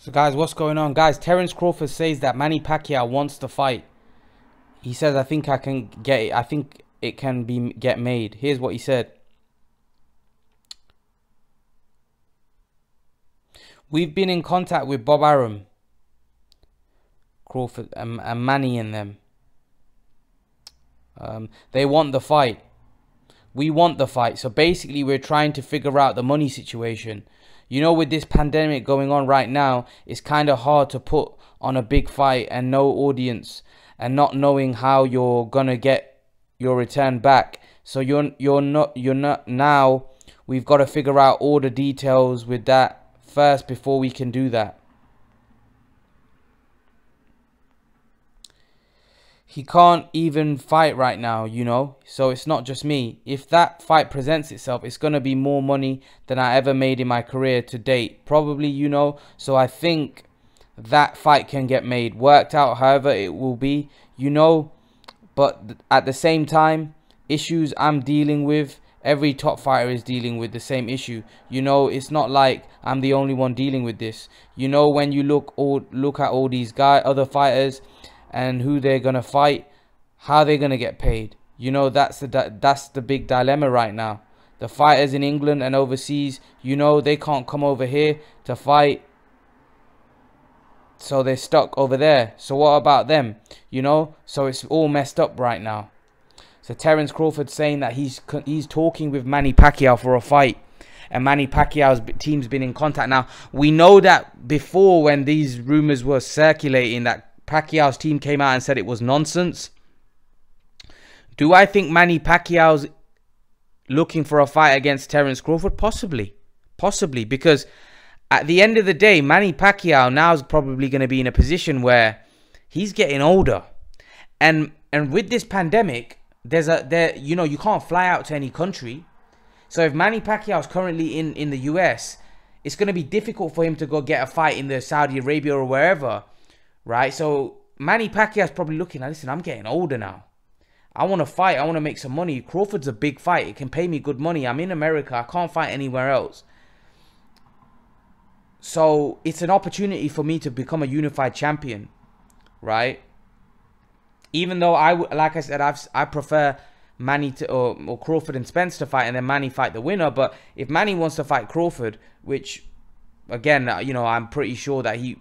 So guys, what's going on? Guys, Terence Crawford says that Manny Pacquiao wants to fight. He says, I think I can get it. I think it can get made. Here's what he said. We've been in contact with Bob Arum, Crawford, and Manny and them. They want the fight. We want the fight. So basically, we're trying to figure out the money situation. You know, with this pandemic going on right now, it's kind of hard to put on a big fight and no audience and not knowing how you're gonna get your return back. So you're not now. We've got to figure out all the details with that first before we can do that. He can't even fight right now, you know. So it's not just me. If that fight presents itself, it's going to be more money than I ever made in my career to date. Probably, you know. So I think that fight can get made. Worked out however it will be, you know. But at the same time, issues I'm dealing with, every top fighter is dealing with the same issue. You know, it's not like I'm the only one dealing with this. You know, when you look at all these other fighters and who they're gonna fight, how they're gonna get paid. You know, that's the big dilemma right now. The fighters in England and overseas, you know, they can't come over here to fight, so they're stuck over there. So what about them? You know, so it's all messed up right now. So Terence Crawford saying that he's talking with Manny Pacquiao for a fight, and Manny Pacquiao's team's been in contact. Now, we know that before, when these rumors were circulating, that Pacquiao's team came out and said it was nonsense. Do I think Manny Pacquiao's looking for a fight against Terence Crawford? Possibly. Possibly. Because at the end of the day, Manny Pacquiao now is probably going to be in a position where he's getting older. And with this pandemic, you know, you can't fly out to any country. So if Manny Pacquiao is currently in the US, it's going to be difficult for him to go get a fight in the Saudi Arabia or wherever. Right, so Manny Pacquiao's probably looking at, listen, I'm getting older now. I want to fight. I want to make some money. Crawford's a big fight. It can pay me good money. I'm in America. I can't fight anywhere else. So it's an opportunity for me to become a unified champion, right? Even though like I said, I prefer Manny or Crawford and Spence to fight, and then Manny fight the winner. But if Manny wants to fight Crawford, which, again, you know, I'm pretty sure that he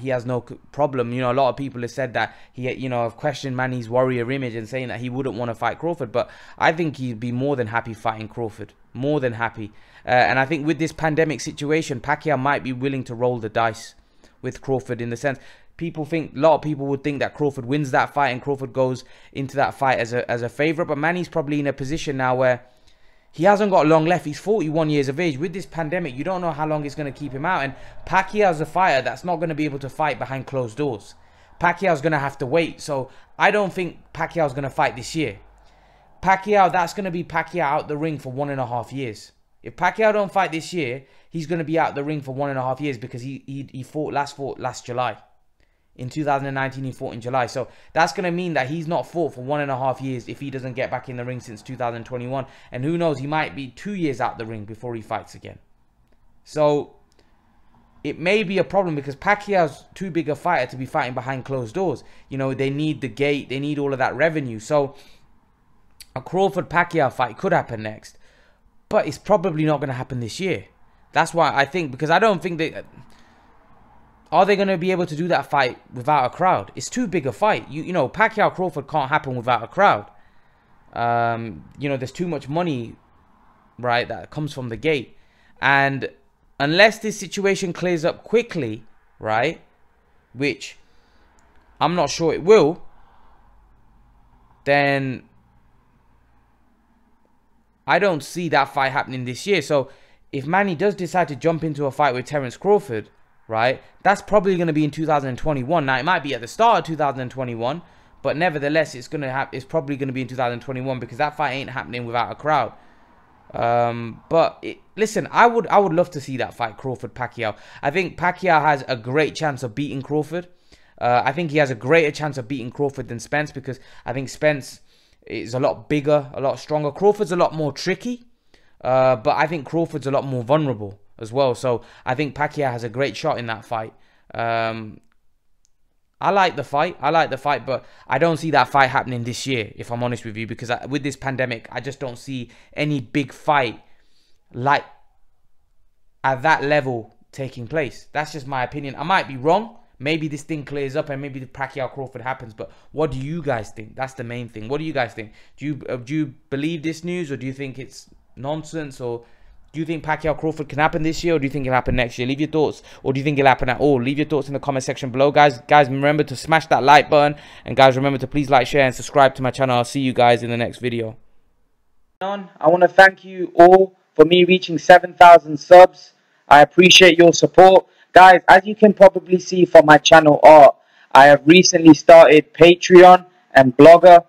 has no problem. You know, a lot of people have said that have questioned Manny's warrior image and saying that he wouldn't want to fight Crawford. But I think he'd be more than happy fighting Crawford. More than happy. And I think with this pandemic situation, Pacquiao might be willing to roll the dice with Crawford, in the sense, a lot of people would think that Crawford wins that fight and Crawford goes into that fight as a favorite. But Manny's probably in a position now where he hasn't got long left. He's 41 years of age. With this pandemic, you don't know how long it's going to keep him out. And Pacquiao's a fighter that's not going to be able to fight behind closed doors. Pacquiao's going to have to wait. So I don't think Pacquiao's going to fight this year. That's going to be Pacquiao out the ring for 1.5 years. If Pacquiao don't fight this year, he's going to be out the ring for 1.5 years, because he fought last July. In 2019, he fought in July. So that's going to mean that he's not fought for 1.5 years if he doesn't get back in the ring since 2021. And who knows, he might be 2 years out the ring before he fights again. So it may be a problem, because Pacquiao's too big a fighter to be fighting behind closed doors. You know, they need the gate. They need all of that revenue. So a Crawford-Pacquiao fight could happen next. But it's probably not going to happen this year. That's why I think, because I don't think they... Are they going to be able to do that fight without a crowd? It's too big a fight. You know, Pacquiao-Crawford can't happen without a crowd. You know, there's too much money, right, that comes from the gate. And unless this situation clears up quickly, right, which I'm not sure it will, then I don't see that fight happening this year. So if Manny does decide to jump into a fight with Terence Crawford, right, that's probably going to be in 2021. Now, it might be at the start of 2021, but nevertheless, it's probably going to be in 2021, because that fight ain't happening without a crowd. Listen, I would love to see that fight, Crawford-Pacquiao. I think Pacquiao has a great chance of beating Crawford. I think he has a greater chance of beating Crawford than Spence, because I think Spence is a lot bigger, a lot stronger. Crawford's a lot more tricky, but I think Crawford's a lot more vulnerable. as well. So I think Pacquiao has a great shot in that fight. I like the fight. But I don't see that fight happening this year, if I'm honest with you, because with this pandemic, I just don't see any big fight like at that level taking place. That's just my opinion. I might be wrong. Maybe this thing clears up and maybe the Pacquiao Crawford happens. But what do you guys think? That's the main thing. What do you guys think? Do you believe this news, or do you think it's nonsense? Or do you think Pacquiao Crawford can happen this year, or do you think it'll happen next year? Leave your thoughts. Or do you think it'll happen at all? Leave your thoughts in the comment section below, guys. Guys, remember to smash that like button. And guys, remember to please like, share, and subscribe to my channel. I'll see you guys in the next video. I want to thank you all for me reaching 7,000 subs. I appreciate your support. Guys, as you can probably see from my channel art, I have recently started Patreon and Blogger.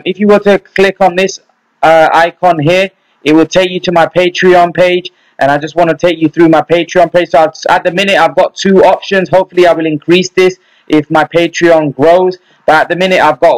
If you were to click on this icon here, it will take you to my Patreon page, and I just want to take you through my Patreon page. So at the minute, I've got 2 options. Hopefully, I will increase this if my Patreon grows. But at the minute, I've got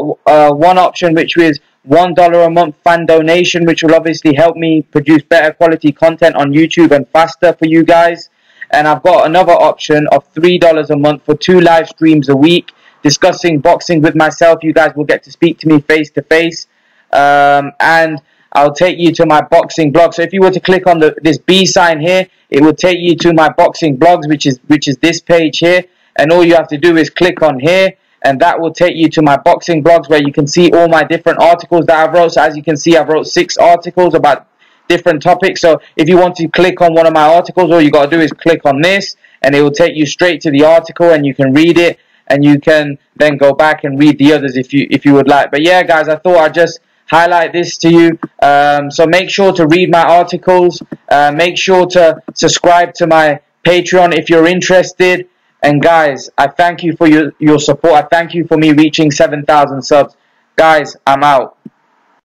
one option, which is $1 a month fan donation, which will obviously help me produce better quality content on YouTube and faster for you guys. And I've got another option of $3 a month for 2 live streams a week discussing boxing with myself. You guys will get to speak to me face to face. And I'll take you to my boxing blog. So if you were to click on this B sign here, it will take you to my boxing blogs, which is this page here. And all you have to do is click on here, and that will take you to my boxing blogs, where you can see all my different articles that I've wrote. So as you can see, I've wrote 6 articles about different topics. So if you want to click on one of my articles, all you got to do is click on this, and it will take you straight to the article, and you can read it, and you can then go back and read the others if you would like. But yeah, guys, I thought I'd just highlight this to you. So make sure to read my articles. Make sure to subscribe to my Patreon if you're interested. And guys, I thank you for your support. I thank you for me reaching 7,000 subs. Guys, I'm out.